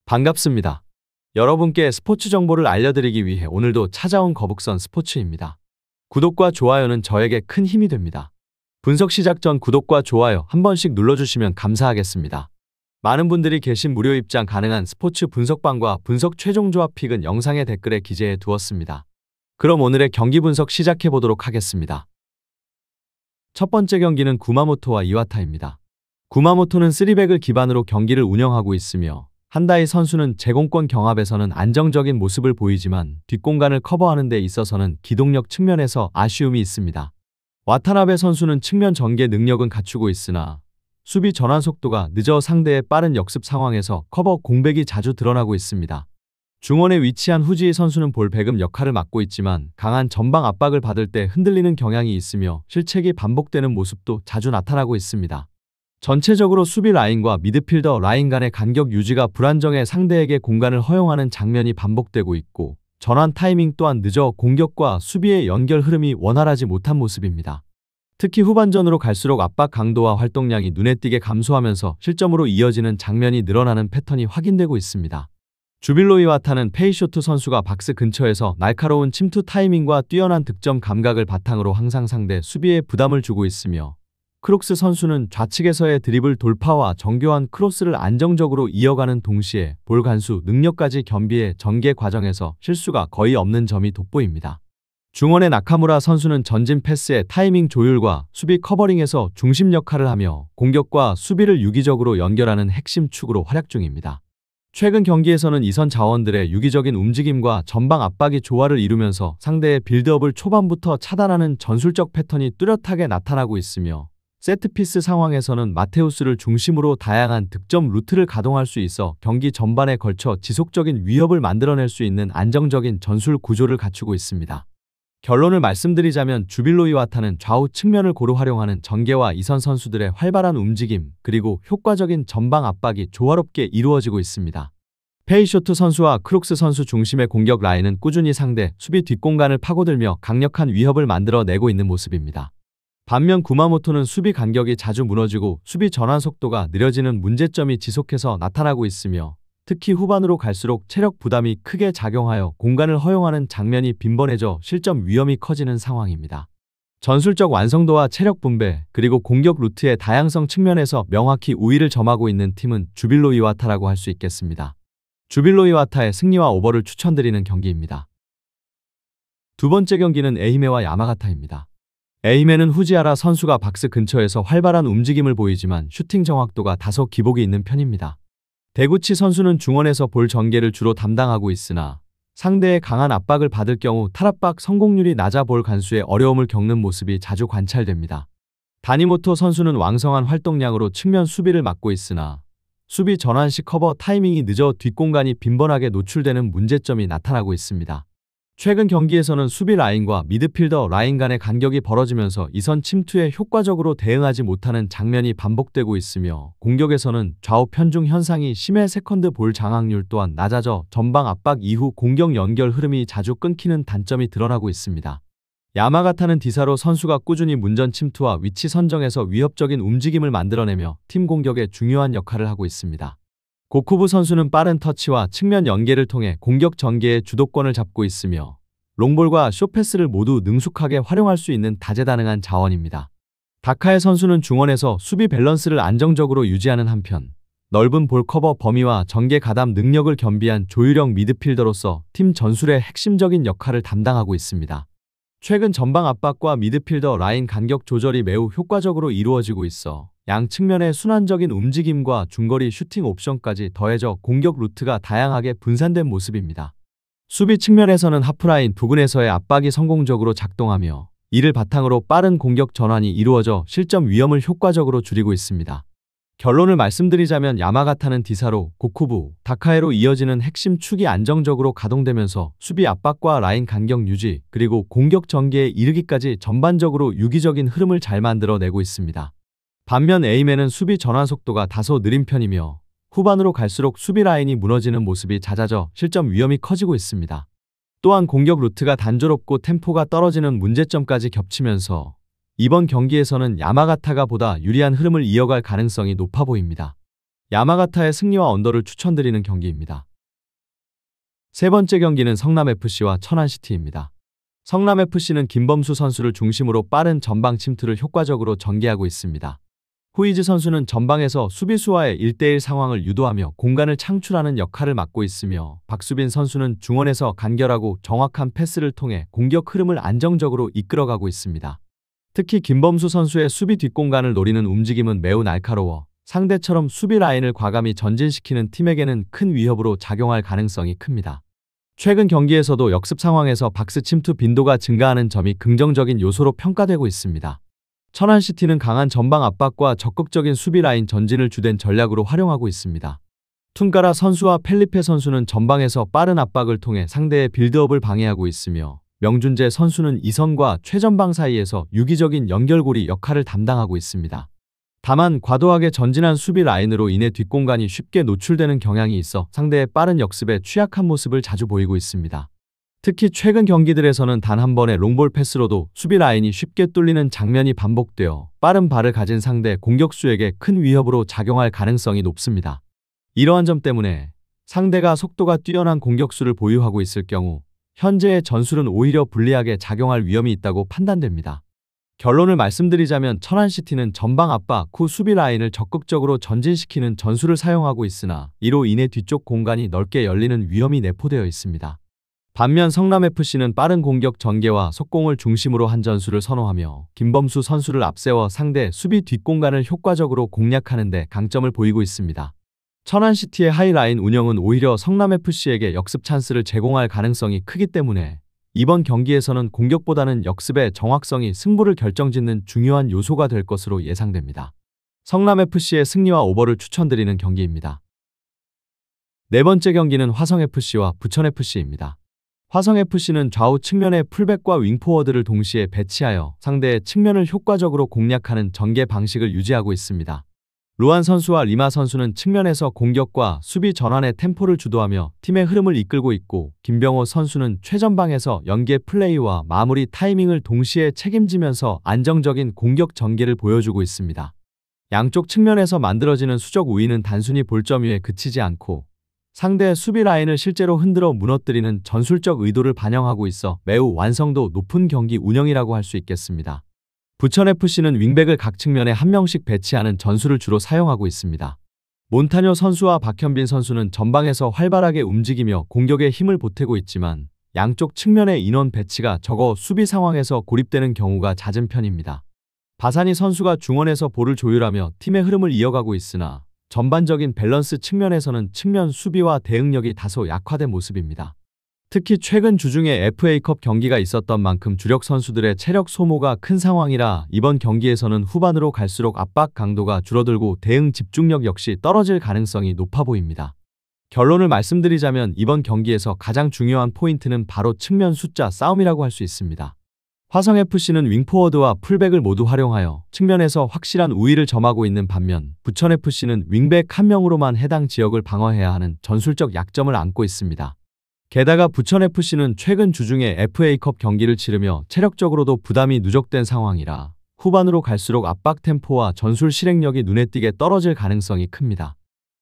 반갑습니다. 여러분께 스포츠 정보를 알려드리기 위해 오늘도 찾아온 거북선 스포츠입니다. 구독과 좋아요는 저에게 큰 힘이 됩니다. 분석 시작 전 구독과 좋아요 한 번씩 눌러주시면 감사하겠습니다. 많은 분들이 계신 무료 입장 가능한 스포츠 분석방과 분석 최종 조합 픽은 영상의 댓글에 기재해 두었습니다. 그럼 오늘의 경기 분석 시작해 보도록 하겠습니다. 첫 번째 경기는 구마모토와 이와타입니다. 구마모토는 3백을 기반으로 경기를 운영하고 있으며 한다이 선수는 제공권 경합에서는 안정적인 모습을 보이지만 뒷공간을 커버하는 데 있어서는 기동력 측면에서 아쉬움이 있습니다. 와타나베 선수는 측면 전개 능력은 갖추고 있으나 수비 전환 속도가 늦어 상대의 빠른 역습 상황에서 커버 공백이 자주 드러나고 있습니다. 중원에 위치한 후지이 선수는 볼 배급 역할을 맡고 있지만 강한 전방 압박을 받을 때 흔들리는 경향이 있으며 실책이 반복되는 모습도 자주 나타나고 있습니다. 전체적으로 수비 라인과 미드필더 라인 간의 간격 유지가 불안정해 상대에게 공간을 허용하는 장면이 반복되고 있고 전환 타이밍 또한 늦어 공격과 수비의 연결 흐름이 원활하지 못한 모습입니다. 특히 후반전으로 갈수록 압박 강도와 활동량이 눈에 띄게 감소하면서 실점으로 이어지는 장면이 늘어나는 패턴이 확인되고 있습니다. 주빌로 이와타는 페이쇼트 선수가 박스 근처에서 날카로운 침투 타이밍과 뛰어난 득점 감각을 바탕으로 항상 상대 수비에 부담을 주고 있으며 크록스 선수는 좌측에서의 드리블 돌파와 정교한 크로스를 안정적으로 이어가는 동시에 볼 간수 능력까지 겸비해 전개 과정에서 실수가 거의 없는 점이 돋보입니다. 중원의 나카무라 선수는 전진 패스의 타이밍 조율과 수비 커버링에서 중심 역할을 하며 공격과 수비를 유기적으로 연결하는 핵심 축으로 활약 중입니다. 최근 경기에서는 이선 자원들의 유기적인 움직임과 전방 압박이 조화를 이루면서 상대의 빌드업을 초반부터 차단하는 전술적 패턴이 뚜렷하게 나타나고 있으며 세트피스 상황에서는 마테우스를 중심으로 다양한 득점 루트를 가동할 수 있어 경기 전반에 걸쳐 지속적인 위협을 만들어낼 수 있는 안정적인 전술 구조를 갖추고 있습니다. 결론을 말씀드리자면 주빌로 이와타는 좌우 측면을 고루 활용하는 전개와 이선 선수들의 활발한 움직임 그리고 효과적인 전방 압박이 조화롭게 이루어지고 있습니다. 페이쇼트 선수와 크록스 선수 중심의 공격 라인은 꾸준히 상대 수비 뒷공간을 파고들며 강력한 위협을 만들어내고 있는 모습입니다. 반면 구마모토는 수비 간격이 자주 무너지고 수비 전환 속도가 느려지는 문제점이 지속해서 나타나고 있으며 특히 후반으로 갈수록 체력 부담이 크게 작용하여 공간을 허용하는 장면이 빈번해져 실점 위험이 커지는 상황입니다. 전술적 완성도와 체력 분배 그리고 공격 루트의 다양성 측면에서 명확히 우위를 점하고 있는 팀은 주빌로 이와타라고 할 수 있겠습니다. 주빌로 이와타의 승리와 오버를 추천드리는 경기입니다. 두 번째 경기는 에히메와 야마가타입니다. 에히메는 후지하라 선수가 박스 근처에서 활발한 움직임을 보이지만 슈팅 정확도가 다소 기복이 있는 편입니다. 데구치 선수는 중원에서 볼 전개를 주로 담당하고 있으나 상대의 강한 압박을 받을 경우 탈압박 성공률이 낮아 볼 간수에 어려움을 겪는 모습이 자주 관찰됩니다. 다니모토 선수는 왕성한 활동량으로 측면 수비를 맡고 있으나 수비 전환 시 커버 타이밍이 늦어 뒷공간이 빈번하게 노출되는 문제점이 나타나고 있습니다. 최근 경기에서는 수비 라인과 미드필더 라인 간의 간격이 벌어지면서 이선 침투에 효과적으로 대응하지 못하는 장면이 반복되고 있으며 공격에서는 좌우 편중 현상이 심해 세컨드 볼 장악률 또한 낮아져 전방 압박 이후 공격 연결 흐름이 자주 끊기는 단점이 드러나고 있습니다. 야마가타는 디사로 선수가 꾸준히 문전 침투와 위치 선정에서 위협적인 움직임을 만들어내며 팀 공격에 중요한 역할을 하고 있습니다. 고쿠부 선수는 빠른 터치와 측면 연계를 통해 공격 전개의 주도권을 잡고 있으며 롱볼과 숏패스를 모두 능숙하게 활용할 수 있는 다재다능한 자원입니다. 다카에 선수는 중원에서 수비 밸런스를 안정적으로 유지하는 한편 넓은 볼 커버 범위와 전개 가담 능력을 겸비한 조율형 미드필더로서 팀 전술의 핵심적인 역할을 담당하고 있습니다. 최근 전방 압박과 미드필더 라인 간격 조절이 매우 효과적으로 이루어지고 있어 양 측면의 순환적인 움직임과 중거리 슈팅 옵션까지 더해져 공격 루트가 다양하게 분산된 모습입니다. 수비 측면에서는 하프라인 부근에서의 압박이 성공적으로 작동하며 이를 바탕으로 빠른 공격 전환이 이루어져 실점 위험을 효과적으로 줄이고 있습니다. 결론을 말씀드리자면 야마가타는 디사로, 고쿠부, 다카에로 이어지는 핵심 축이 안정적으로 가동되면서 수비 압박과 라인 간격 유지 그리고 공격 전개에 이르기까지 전반적으로 유기적인 흐름을 잘 만들어내고 있습니다. 반면 에히메는 수비 전환 속도가 다소 느린 편이며 후반으로 갈수록 수비 라인이 무너지는 모습이 잦아져 실점 위험이 커지고 있습니다. 또한 공격 루트가 단조롭고 템포가 떨어지는 문제점까지 겹치면서 이번 경기에서는 야마가타가 보다 유리한 흐름을 이어갈 가능성이 높아 보입니다. 야마가타의 승리와 언더를 추천드리는 경기입니다. 세 번째 경기는 성남FC와 천안시티입니다. 성남FC는 김범수 선수를 중심으로 빠른 전방 침투를 효과적으로 전개하고 있습니다. 후이즈 선수는 전방에서 수비수와의 1대1 상황을 유도하며 공간을 창출하는 역할을 맡고 있으며 박수빈 선수는 중원에서 간결하고 정확한 패스를 통해 공격 흐름을 안정적으로 이끌어가고 있습니다. 특히 김범수 선수의 수비 뒷공간을 노리는 움직임은 매우 날카로워 상대처럼 수비 라인을 과감히 전진시키는 팀에게는 큰 위협으로 작용할 가능성이 큽니다. 최근 경기에서도 역습 상황에서 박스 침투 빈도가 증가하는 점이 긍정적인 요소로 평가되고 있습니다. 천안시티는 강한 전방 압박과 적극적인 수비 라인 전진을 주된 전략으로 활용하고 있습니다. 퉁가라 선수와 펠리페 선수는 전방에서 빠른 압박을 통해 상대의 빌드업을 방해하고 있으며 명준재 선수는 이선과 최전방 사이에서 유기적인 연결고리 역할을 담당하고 있습니다. 다만 과도하게 전진한 수비 라인으로 인해 뒷공간이 쉽게 노출되는 경향이 있어 상대의 빠른 역습에 취약한 모습을 자주 보이고 있습니다. 특히 최근 경기들에서는 단 한 번의 롱볼 패스로도 수비 라인이 쉽게 뚫리는 장면이 반복되어 빠른 발을 가진 상대 공격수에게 큰 위협으로 작용할 가능성이 높습니다. 이러한 점 때문에 상대가 속도가 뛰어난 공격수를 보유하고 있을 경우 현재의 전술은 오히려 불리하게 작용할 위험이 있다고 판단됩니다. 결론을 말씀드리자면 천안시티는 전방 압박 후 수비 라인을 적극적으로 전진시키는 전술을 사용하고 있으나 이로 인해 뒤쪽 공간이 넓게 열리는 위험이 내포되어 있습니다. 반면 성남FC는 빠른 공격 전개와 속공을 중심으로 한 전술을 선호하며 김범수 선수를 앞세워 상대 수비 뒷공간을 효과적으로 공략하는 데 강점을 보이고 있습니다. 천안시티의 하이라인 운영은 오히려 성남FC에게 역습 찬스를 제공할 가능성이 크기 때문에 이번 경기에서는 공격보다는 역습의 정확성이 승부를 결정짓는 중요한 요소가 될 것으로 예상됩니다. 성남FC의 승리와 오버를 추천드리는 경기입니다. 네 번째 경기는 화성FC와 부천FC입니다. 화성FC는 좌우 측면의 풀백과 윙포워드를 동시에 배치하여 상대의 측면을 효과적으로 공략하는 전개 방식을 유지하고 있습니다. 루안 선수와 리마 선수는 측면에서 공격과 수비 전환의 템포를 주도하며 팀의 흐름을 이끌고 있고 김병호 선수는 최전방에서 연계 플레이와 마무리 타이밍을 동시에 책임지면서 안정적인 공격 전개를 보여주고 있습니다. 양쪽 측면에서 만들어지는 수적 우위는 단순히 볼점 위에 그치지 않고 상대의 수비 라인을 실제로 흔들어 무너뜨리는 전술적 의도를 반영하고 있어 매우 완성도 높은 경기 운영이라고 할 수 있겠습니다. 부천FC는 윙백을 각 측면에 한 명씩 배치하는 전술을 주로 사용하고 있습니다. 몬타뇨 선수와 박현빈 선수는 전방에서 활발하게 움직이며 공격에 힘을 보태고 있지만 양쪽 측면의 인원 배치가 적어 수비 상황에서 고립되는 경우가 잦은 편입니다. 바사니 선수가 중원에서 볼을 조율하며 팀의 흐름을 이어가고 있으나 전반적인 밸런스 측면에서는 측면 수비와 대응력이 다소 약화된 모습입니다. 특히 최근 주중에 FA컵 경기가 있었던 만큼 주력 선수들의 체력 소모가 큰 상황이라 이번 경기에서는 후반으로 갈수록 압박 강도가 줄어들고 대응 집중력 역시 떨어질 가능성이 높아 보입니다. 결론을 말씀드리자면 이번 경기에서 가장 중요한 포인트는 바로 측면 숫자 싸움이라고 할 수 있습니다. 화성FC는 윙포워드와 풀백을 모두 활용하여 측면에서 확실한 우위를 점하고 있는 반면 부천FC는 윙백 한 명으로만 해당 지역을 방어해야 하는 전술적 약점을 안고 있습니다. 게다가 부천FC는 최근 주중에 FA컵 경기를 치르며 체력적으로도 부담이 누적된 상황이라 후반으로 갈수록 압박 템포와 전술 실행력이 눈에 띄게 떨어질 가능성이 큽니다.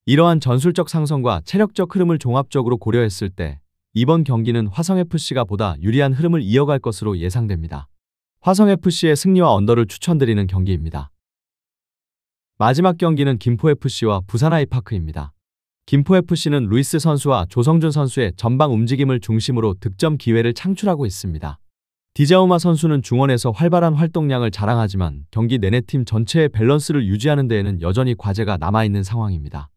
이러한 전술적 상성과 체력적 흐름을 종합적으로 고려했을 때 이번 경기는 화성FC가 보다 유리한 흐름을 이어갈 것으로 예상됩니다. 화성FC의 승리와 언더를 추천드리는 경기입니다. 마지막 경기는 김포FC와 부산 아이파크입니다. 김포FC는 루이스 선수와 조성준 선수의 전방 움직임을 중심으로 득점 기회를 창출하고 있습니다. 디자우마 선수는 중원에서 활발한 활동량을 자랑하지만 경기 내내 팀 전체의 밸런스를 유지하는 데에는 여전히 과제가 남아있는 상황입니다.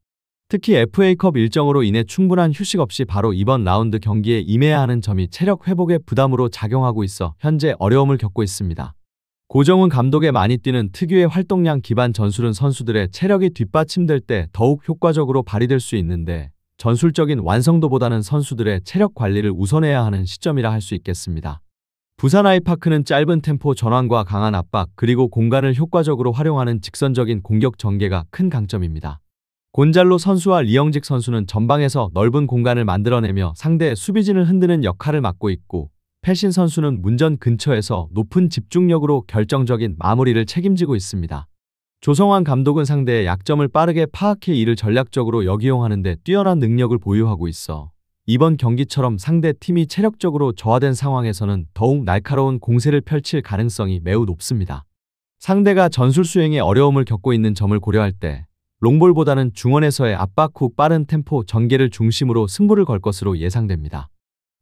특히 FA컵 일정으로 인해 충분한 휴식 없이 바로 이번 라운드 경기에 임해야 하는 점이 체력 회복의 부담으로 작용하고 있어 현재 어려움을 겪고 있습니다. 고정훈 감독의 많이 뛰는 특유의 활동량 기반 전술은 선수들의 체력이 뒷받침될 때 더욱 효과적으로 발휘될 수 있는데 전술적인 완성도보다는 선수들의 체력 관리를 우선해야 하는 시점이라 할 수 있겠습니다. 부산 아이파크는 짧은 템포 전환과 강한 압박 그리고 공간을 효과적으로 활용하는 직선적인 공격 전개가 큰 강점입니다. 곤잘로 선수와 리영직 선수는 전방에서 넓은 공간을 만들어내며 상대의 수비진을 흔드는 역할을 맡고 있고 패신 선수는 문전 근처에서 높은 집중력으로 결정적인 마무리를 책임지고 있습니다. 조성환 감독은 상대의 약점을 빠르게 파악해 이를 전략적으로 역이용하는 데 뛰어난 능력을 보유하고 있어 이번 경기처럼 상대 팀이 체력적으로 저하된 상황에서는 더욱 날카로운 공세를 펼칠 가능성이 매우 높습니다. 상대가 전술 수행에 어려움을 겪고 있는 점을 고려할 때 롱볼보다는 중원에서의 압박 후 빠른 템포 전개를 중심으로 승부를 걸 것으로 예상됩니다.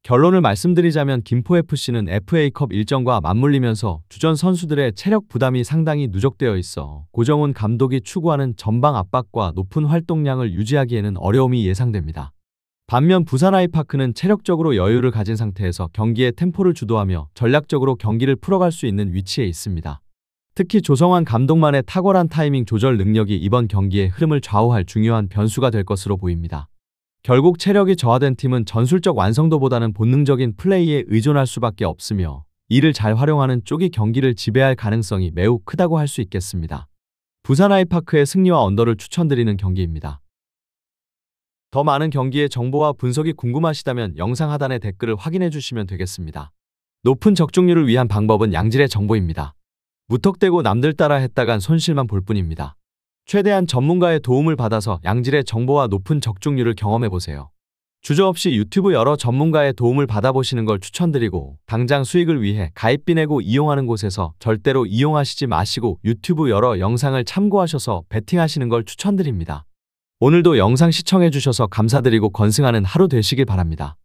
결론을 말씀드리자면 김포FC는 FA컵 일정과 맞물리면서 주전 선수들의 체력 부담이 상당히 누적되어 있어 고정훈 감독이 추구하는 전방 압박과 높은 활동량을 유지하기에는 어려움이 예상됩니다. 반면 부산 아이파크는 체력적으로 여유를 가진 상태에서 경기의 템포를 주도하며 전략적으로 경기를 풀어갈 수 있는 위치에 있습니다. 특히 조성환 감독만의 탁월한 타이밍 조절 능력이 이번 경기의 흐름을 좌우할 중요한 변수가 될 것으로 보입니다. 결국 체력이 저하된 팀은 전술적 완성도보다는 본능적인 플레이에 의존할 수밖에 없으며 이를 잘 활용하는 쪽이 경기를 지배할 가능성이 매우 크다고 할 수 있겠습니다. 부산 아이파크의 승리와 언더를 추천드리는 경기입니다. 더 많은 경기의 정보와 분석이 궁금하시다면 영상 하단의 댓글을 확인해 주시면 되겠습니다. 높은 적중률을 위한 방법은 양질의 정보입니다. 무턱대고 남들 따라 했다간 손실만 볼 뿐입니다. 최대한 전문가의 도움을 받아서 양질의 정보와 높은 적중률을 경험해보세요. 주저없이 유튜브 여러 전문가의 도움을 받아보시는 걸 추천드리고 당장 수익을 위해 가입비 내고 이용하는 곳에서 절대로 이용하시지 마시고 유튜브 여러 영상을 참고하셔서 베팅하시는 걸 추천드립니다. 오늘도 영상 시청해주셔서 감사드리고 건승하는 하루 되시길 바랍니다.